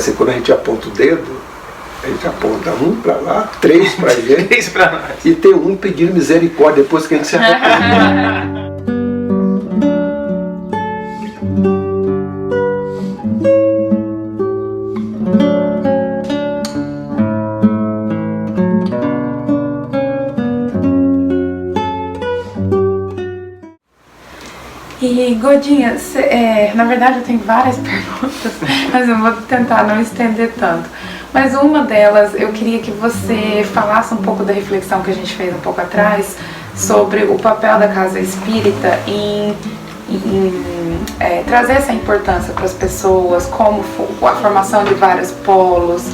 Assim, quando a gente aponta o dedo, a gente aponta um para lá, 3 para gente, 3 para nós. E tem um pedindo misericórdia depois que a gente se arrepende. E Godinha, na verdade eu tenho várias perguntas, mas eu vou tentar não estender tanto. Mas uma delas, eu queria que você falasse um pouco da reflexão que a gente fez um pouco atrás sobre o papel da casa espírita em trazer essa importância para as pessoas, como a formação de vários polos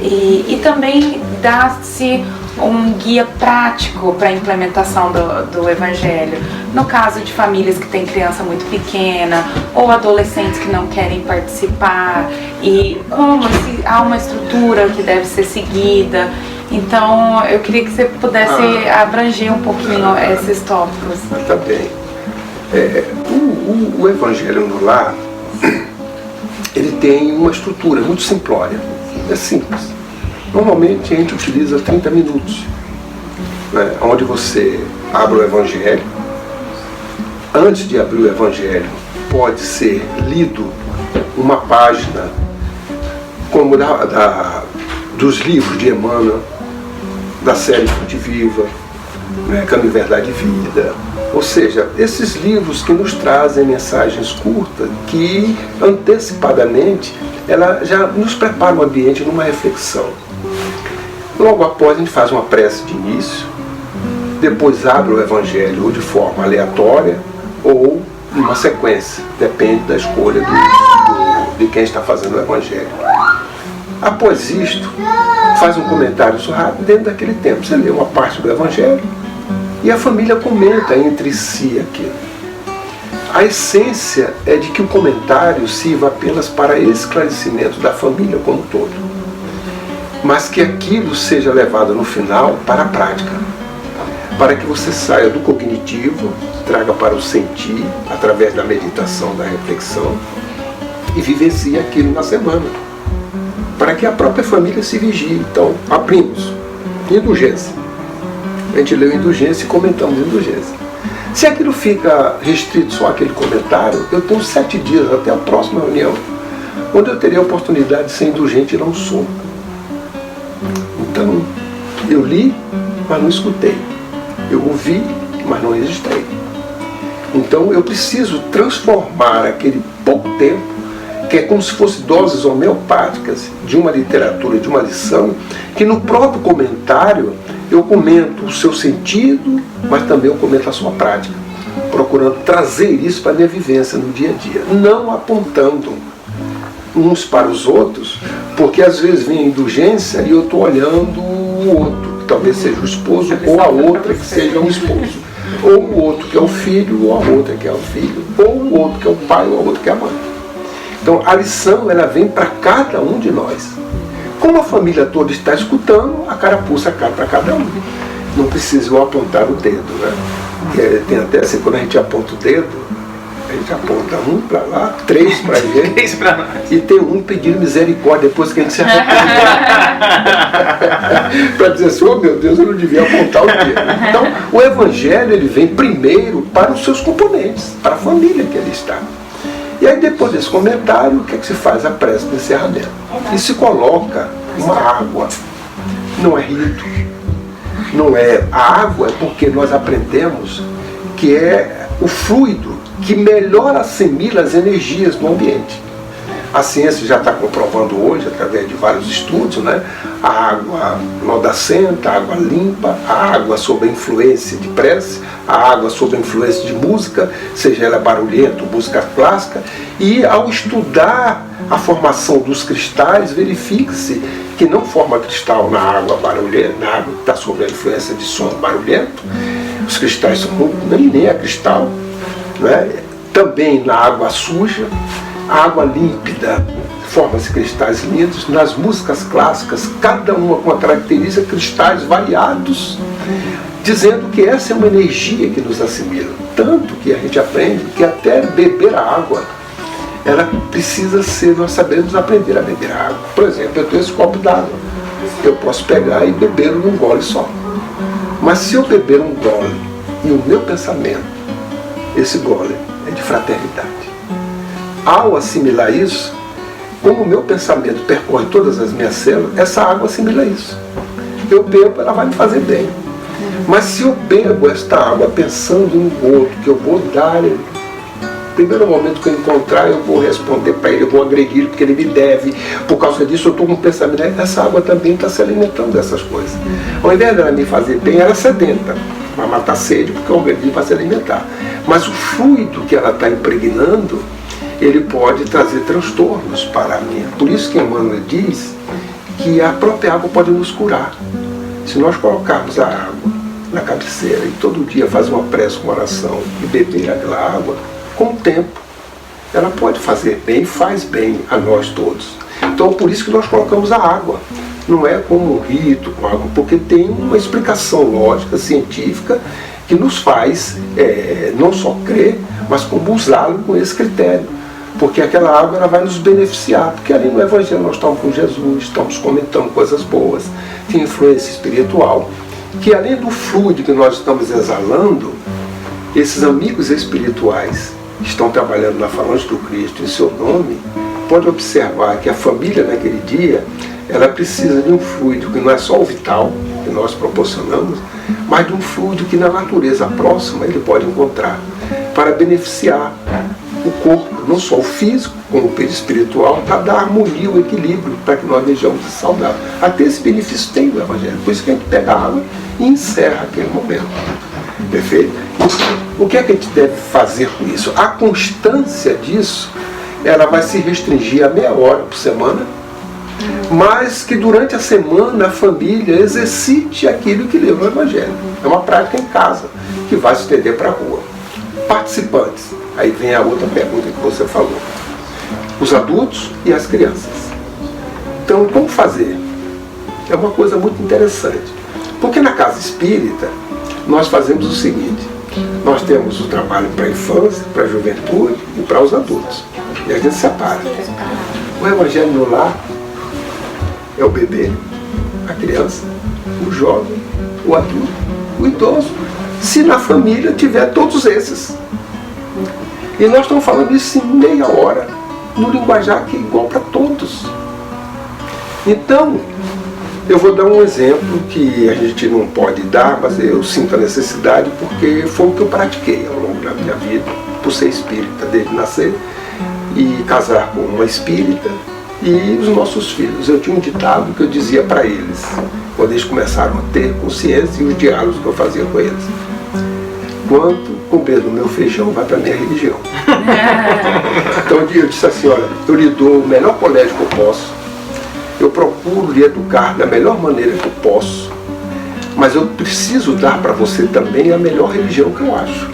e também dar-se um guia prático para a implementação do Evangelho. No caso de famílias que têm criança muito pequena ou adolescentes que não querem participar, e como se há uma estrutura que deve ser seguida. Então eu queria que você pudesse abranger um pouquinho esses tópicos. Tá bem. O Evangelho no Lar, ele tem uma estrutura muito simplória, é simples. Normalmente a gente utiliza 30 minutos, né, onde você abre o Evangelho. Antes de abrir o Evangelho, pode ser lido uma página como dos livros de Emmanuel, da série Fonte Viva, né, Caminho, Verdade e Vida. Ou seja, esses livros que nos trazem mensagens curtas que antecipadamente ela já nos prepara o ambiente numa reflexão. Logo após a gente faz uma prece de início, depois abre o Evangelho ou de forma aleatória ou numa sequência, depende da escolha de quem está fazendo o Evangelho. Após isto, faz um comentário rápido dentro daquele tempo. Você lê uma parte do Evangelho e a família comenta entre si aquilo. A essência é de que o comentário sirva apenas para esclarecimento da família como um todo, mas que aquilo seja levado no final para a prática, para que você saia do cognitivo, traga para o sentir, através da meditação, da reflexão, e vivencie aquilo na semana, para que a própria família se vigie. Então, abrimos indulgência. A gente leu indulgência e comentamos indulgência. Se aquilo fica restrito só àquele comentário, eu tenho 7 dias até a próxima reunião, onde eu terei a oportunidade de ser indulgente e não sou. Então, eu li, mas não escutei. Eu ouvi, mas não registrei. Então, eu preciso transformar aquele pouco tempo, que é como se fosse doses homeopáticas de uma literatura, de uma lição, que no próprio comentário eu comento o seu sentido, mas também eu comento a sua prática, procurando trazer isso para a minha vivência no dia a dia, não apontando uns para os outros, porque às vezes vem a indulgência e eu estou olhando o outro, que talvez seja o esposo, ou a outra que seja o esposo, ou o outro que é o filho, ou a outra que é o filho, ou o outro que é o pai, ou a outra que é a mãe. Então a lição ela vem para cada um de nós. Como a família toda está escutando, a carapuça cai para cada um. Não precisa eu apontar o dedo, né? Tem até assim, quando a gente aponta o dedo, a gente aponta um para lá, 3 para gente, 3 para nós. E tem um pedindo misericórdia depois que a gente se arrepende. Para dizer assim, oh meu Deus, eu não devia apontar o dedo. Então, o Evangelho ele vem primeiro para os seus componentes, para a família que ele está. E aí depois desse comentário, o que é que se faz? A prece do encerramento. E se coloca uma água. Não é rito. Não é. A água é porque nós aprendemos que é o fluido que melhor assimila as energias do ambiente. A ciência já está comprovando hoje, através de vários estudos, né? A água lodacenta, a água limpa, a água sob a influência de prece, a água sob a influência de música, seja ela barulhenta ou música clássica, e ao estudar a formação dos cristais, verifica-se que não forma cristal na água barulhenta, na água que está sob a influência de som barulhento, os cristais são nem é cristal, né? Também na água suja, a água límpida, forma-se cristais lindos. Nas músicas clássicas, cada uma com a característica de cristais variados, dizendo que essa é uma energia que nos assimila. Tanto que a gente aprende que até beber a água ela precisa ser, nós sabemos aprender a beber água. Por exemplo, eu tenho esse copo d'água, eu posso pegar e beber num gole só. Mas se eu beber um gole e o meu pensamento, esse gole é de fraternidade. Ao assimilar isso, como o meu pensamento percorre todas as minhas células, essa água assimila isso. Eu bebo, ela vai me fazer bem. Mas se eu bebo esta água pensando no outro, que eu vou dar, no primeiro momento que eu encontrar, eu vou responder para ele, eu vou agredir porque ele me deve, por causa disso eu estou com um pensamento, essa água também está se alimentando dessas coisas. Ao invés dela me fazer bem, ela sedenta, vai matar a sede, porque o organismo vai se alimentar. Mas o fluido que ela está impregnando, ele pode trazer transtornos para mim. Por isso que Emmanuel diz que a própria água pode nos curar. Se nós colocarmos a água na cabeceira e todo dia fazer uma prece, uma oração e beber aquela água, com o tempo, ela pode fazer bem, faz bem a nós todos. Então, por isso que nós colocamos a água. Não é como um rito com água, porque tem uma explicação lógica, científica, que nos faz não só crer, mas como usá-lo com esse critério. Porque aquela água ela vai nos beneficiar, porque ali no Evangelho nós estamos com Jesus, estamos comentando coisas boas, tem influência espiritual, que além do fluido que nós estamos exalando, esses amigos espirituais que estão trabalhando na falange do Cristo em seu nome, pode observar que a família naquele dia, ela precisa de um fluido que não é só o vital, que nós proporcionamos, mas de um fluido que na natureza próxima ele pode encontrar, para beneficiar o corpo, não só o físico, como o espiritual, para dar harmonia, o equilíbrio, para que nós vejamos saudável. Até esse benefício tem no Evangelho. Por isso que a gente pega a água e encerra aquele momento. Perfeito? O que é que a gente deve fazer com isso? A constância disso, ela vai se restringir a meia hora por semana, mas que durante a semana a família exercite aquilo que lê no Evangelho. É uma prática em casa, que vai se estender para a rua. Participantes. Aí vem a outra pergunta que você falou. Os adultos e as crianças. Então, como fazer? É uma coisa muito interessante. Porque na casa espírita, nós fazemos o seguinte. Nós temos o trabalho para a infância, para a juventude e para os adultos. E a gente separa. O Evangelho no lar é o bebê, a criança, o jovem, o adulto, o idoso. Se na família tiver todos esses. E nós estamos falando isso em meia hora, no linguajar que é igual para todos. Então, eu vou dar um exemplo que a gente não pode dar, mas eu sinto a necessidade porque foi o que eu pratiquei ao longo da minha vida, por ser espírita desde nascer, e casar com uma espírita, e os nossos filhos. Eu tinha um ditado que eu dizia para eles, quando eles começaram a ter consciência e os diálogos que eu fazia com eles. Quanto comer do meu feijão vai para a minha religião. Então eu disse assim, olha, eu lhe dou o melhor colégio que eu posso, eu procuro lhe educar da melhor maneira que eu posso, mas eu preciso dar para você também a melhor religião que eu acho.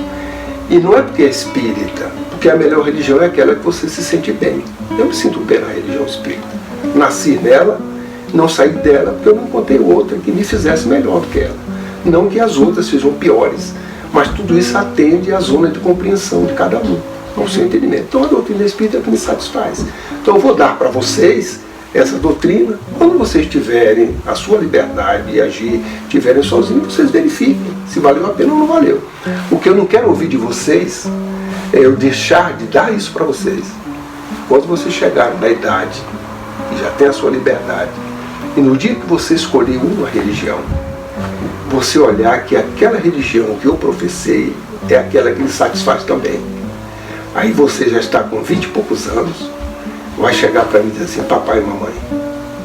E não é porque é espírita, porque a melhor religião é aquela que você se sente bem. Eu me sinto bem na religião espírita. Nasci nela, não saí dela porque eu não encontrei outra que me fizesse melhor do que ela. Não que as outras sejam piores, mas tudo isso atende à zona de compreensão de cada um, ao seu entendimento. Então a doutrina espírita é que me satisfaz. Então eu vou dar para vocês essa doutrina, quando vocês tiverem a sua liberdade de agir, tiverem sozinhos, vocês verifiquem se valeu a pena ou não valeu. O que eu não quero ouvir de vocês é eu deixar de dar isso para vocês. Quando vocês chegarem na idade e já tem a sua liberdade, e no dia que você escolher uma religião, você olhar que aquela religião que eu professei é aquela que lhe satisfaz também. Aí você já está com 20 e poucos anos, vai chegar para mim e dizer assim, papai e mamãe,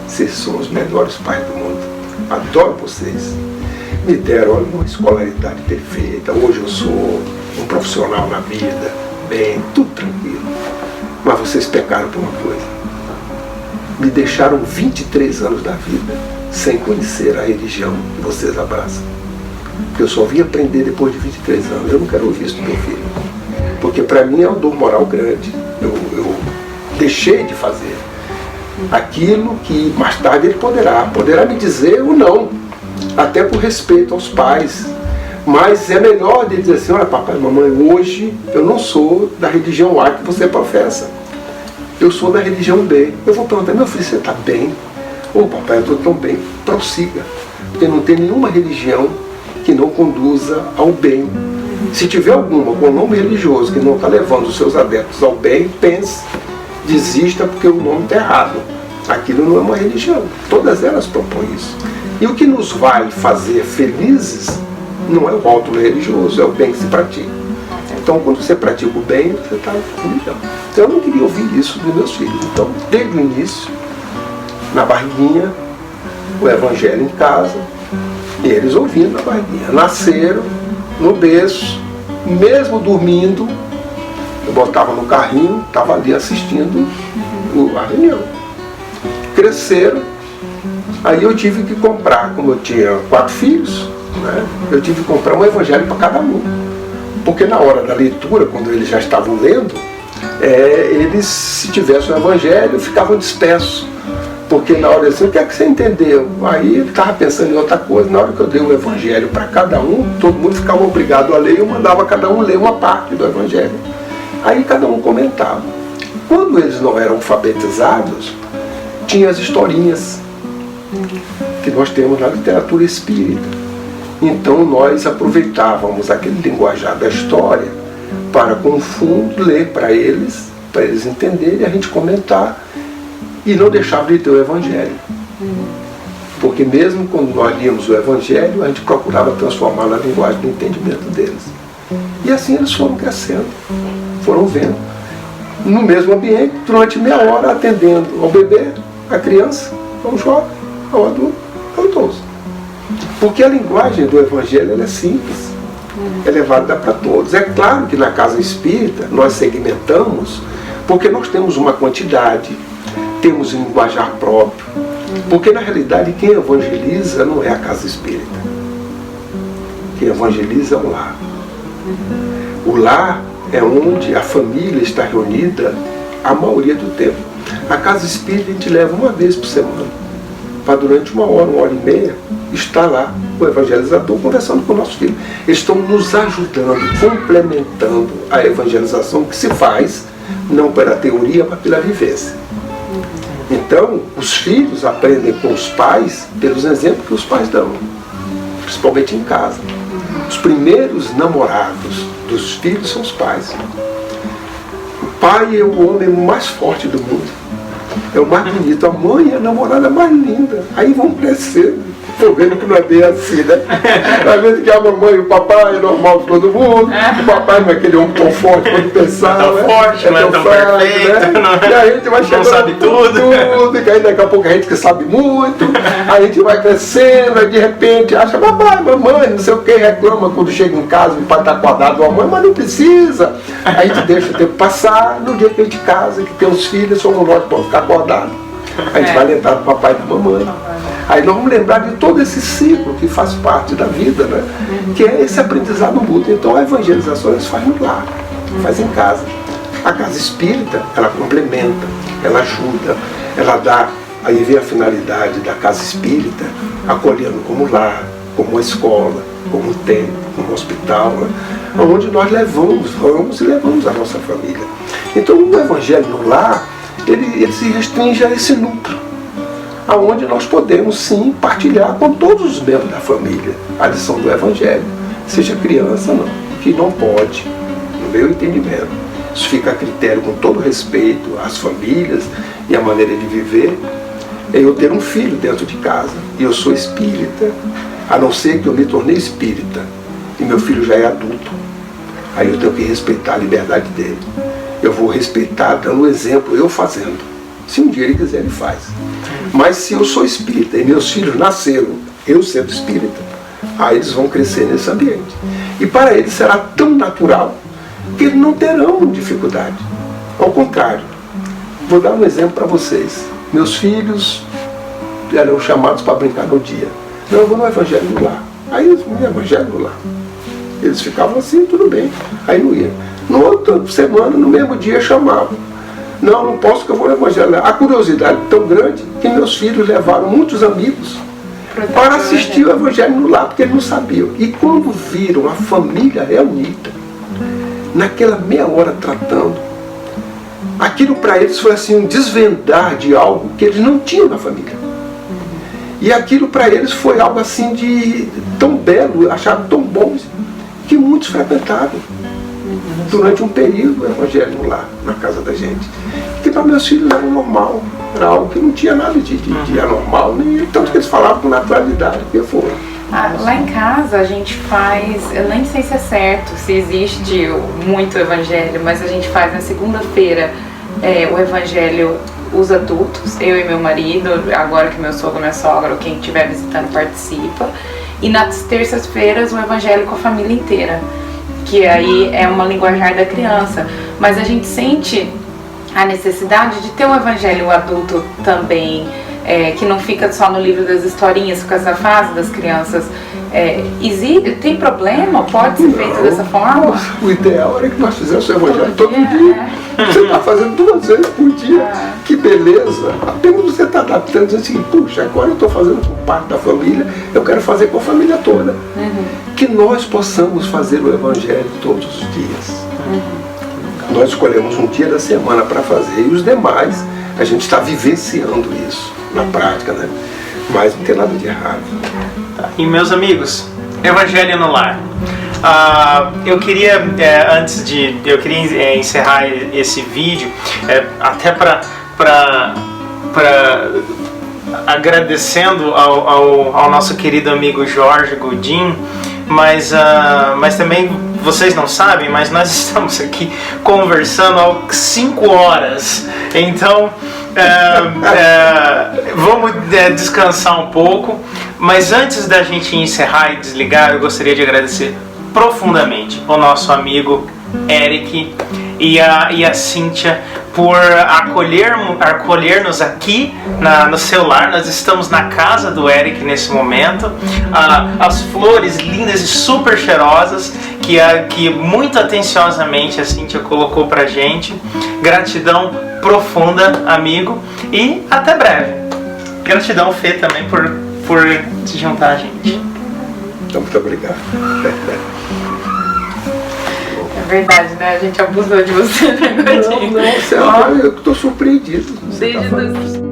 vocês são os melhores pais do mundo, adoro vocês, me deram uma escolaridade perfeita, hoje eu sou um profissional na vida, bem, tudo tranquilo, mas vocês pecaram por uma coisa, me deixaram 23 anos da vida sem conhecer a religião que vocês abraçam, porque eu só vim aprender depois de 23 anos, eu não quero ouvir isso do meu filho, porque para mim é um dor moral grande, eu deixei de fazer aquilo que mais tarde ele poderá me dizer ou não, até por respeito aos pais, mas é melhor ele dizer assim, olha papai e mamãe, hoje eu não sou da religião A que você professa, eu sou da religião B. Eu vou perguntar, meu filho, você está bem? Ô papai, eu estou tão bem. Prossiga. Porque não tem nenhuma religião que não conduza ao bem. Se tiver alguma com nome religioso que não está levando os seus adeptos ao bem, pense, desista porque o nome está errado. Aquilo não é uma religião. Todas elas propõem isso. E o que nos vai fazer felizes não é o rótulo religioso, é o bem que se pratica. Então, quando você pratica o bem, você está com religião. Então, eu não queria ouvir isso dos meus filhos. Então, desde o início, na barriguinha, o evangelho em casa, e eles ouvindo na barriguinha. Nasceram no berço, mesmo dormindo, eu botava no carrinho, estava ali assistindo a reunião. Cresceram, aí eu tive que comprar, como eu tinha 4 filhos, né, eu tive que comprar um evangelho para cada um. Porque na hora da leitura, quando eles já estavam lendo, eles, se tivessem o evangelho, ficavam dispersos. Porque na hora assim, o que é que você entendeu? Aí ele estava pensando em outra coisa. Na hora que eu dei o evangelho para cada um, todo mundo ficava obrigado a ler, e eu mandava cada um ler uma parte do evangelho. Aí cada um comentava. Quando eles não eram alfabetizados, tinha as historinhas que nós temos na literatura espírita. Então nós aproveitávamos aquele linguajar da história para, com fundo, ler para eles entenderem, a gente comentar, e não deixava de ter o evangelho. Porque mesmo quando nós líamos o evangelho, a gente procurava transformar na linguagem do entendimento deles. E assim eles foram crescendo, foram vendo. No mesmo ambiente, durante meia hora, atendendo ao bebê, à criança, ao jovem, ao adulto, ao idoso. Porque a linguagem do evangelho ela é simples, ela é válida para todos. É claro que na casa espírita nós segmentamos, porque nós temos uma quantidade, temos um linguajar próprio. Porque na realidade quem evangeliza não é a casa espírita. Quem evangeliza é o lar. O lar é onde a família está reunida a maioria do tempo. A casa espírita a gente leva uma vez por semana, para durante uma hora e meia, estar lá o evangelizador conversando com o nosso filho. Eles estão nos ajudando, complementando a evangelização que se faz, não pela teoria, mas pela vivência. Então, os filhos aprendem com os pais pelos exemplos que os pais dão, principalmente em casa. Os primeiros namorados dos filhos são os pais. O pai é o homem mais forte do mundo, é o mais bonito. A mãe é a namorada mais linda. Aí vão crescendo. Estou vendo que não é bem assim, né? Às vezes que a mamãe e o papai é normal de todo mundo, o papai não é aquele homem tão forte quando pensar, não é tão forte, não é tão perfeito, né? E aí a gente vai chegando, não sabe tudo, e aí daqui a pouco a gente que sabe muito, a gente vai crescendo, aí de repente acha, papai, mamãe, não sei o que, reclama quando chega em casa, o pai está acordado, a mãe, mas não precisa. Aí a gente deixa o tempo passar, no dia que a gente casa, que tem os filhos, somos nós que vamos ficar acordados. A gente vai lembrar do papai e da mamãe. Aí nós vamos lembrar de todo esse ciclo que faz parte da vida, né? Que é esse aprendizado mútuo. Então a evangelização eles fazem lá, faz em casa. A casa espírita, ela complementa, ela ajuda, ela dá, aí vem a finalidade da casa espírita, acolhendo como lar, como uma escola, como um templo, como um hospital, né? Onde nós vamos e levamos a nossa família. Então o evangelho no lar, ele se restringe a esse núcleo, aonde nós podemos sim partilhar com todos os membros da família a lição do evangelho, seja criança ou não, que não pode, no meu entendimento, isso fica a critério com todo respeito às famílias e à maneira de viver, é eu ter um filho dentro de casa, e eu sou espírita, a não ser que eu me tornei espírita, e meu filho já é adulto, aí eu tenho que respeitar a liberdade dele. Eu vou respeitar dando o exemplo, eu fazendo. Se um dia ele quiser, ele faz. Mas se eu sou espírita e meus filhos nasceram, eu sendo espírita, aí eles vão crescer nesse ambiente. E para eles será tão natural que eles não terão dificuldade. Ao contrário, vou dar um exemplo para vocês. Meus filhos eram chamados para brincar no dia. Não, eu vou no evangelho no lar. Aí eles vão no evangelho no lar. Eles ficavam assim, tudo bem. Aí não ia. No outra semana, no mesmo dia, chamavam. Não posso que eu vou no evangelho. A curiosidade tão grande que meus filhos levaram muitos amigos para assistir o evangelho no lar, porque eles não sabiam. E quando viram a família reunida, naquela meia hora tratando, aquilo para eles foi assim um desvendar de algo que eles não tinham na família. E aquilo para eles foi algo assim de tão belo, acharam tão bom, que muitos frequentaram durante um período o evangelho lá na casa da gente. Que para meus filhos era normal, era algo que não tinha nada de anormal, nem tanto que eles falavam com naturalidade, que foi. Lá em casa a gente faz, eu nem sei se é certo, se existe muito evangelho, mas a gente faz na segunda-feira o evangelho os adultos, eu e meu marido, agora que meu sogro, minha sogra, ou quem estiver visitando participa, e nas terças-feiras o evangelho com a família inteira, que aí é uma linguajar da criança, mas a gente sente a necessidade de ter um evangelho adulto também, que não fica só no livro das historinhas, com essa fase das crianças. Tem problema? Pode ser feito dessa forma? O ideal era que nós fizéssemos o evangelho todo dia. Você está fazendo 2 vezes por dia. Que beleza! Apenas você está adaptando, dizendo assim, puxa, agora eu estou fazendo com parte da família, eu quero fazer com a família toda. Que nós possamos fazer o evangelho todos os dias. Nós escolhemos um dia da semana para fazer, e os demais a gente está vivenciando isso na prática, né? Mas não tem nada de errado. E meus amigos, Evangelho no Lar. Eu queria, encerrar esse vídeo, até para agradecendo ao nosso querido amigo Jorge Godin, mas também vocês não sabem, mas nós estamos aqui conversando há 5 horas, então vamos descansar um pouco, mas antes da gente encerrar e desligar, eu gostaria de agradecer profundamente ao nosso amigo Eric e a Cíntia por acolher-nos aqui no seu lar. Nós estamos na casa do Eric nesse momento. As flores lindas e super cheirosas que muito atenciosamente a Cíntia colocou pra gente. Gratidão profunda, amigo, e até breve. Gratidão, Fê, também por se juntar a gente. Então, muito obrigado. É verdade, né? A gente abusou de você, né, Godinho? Não, eu estou surpreendido. Desde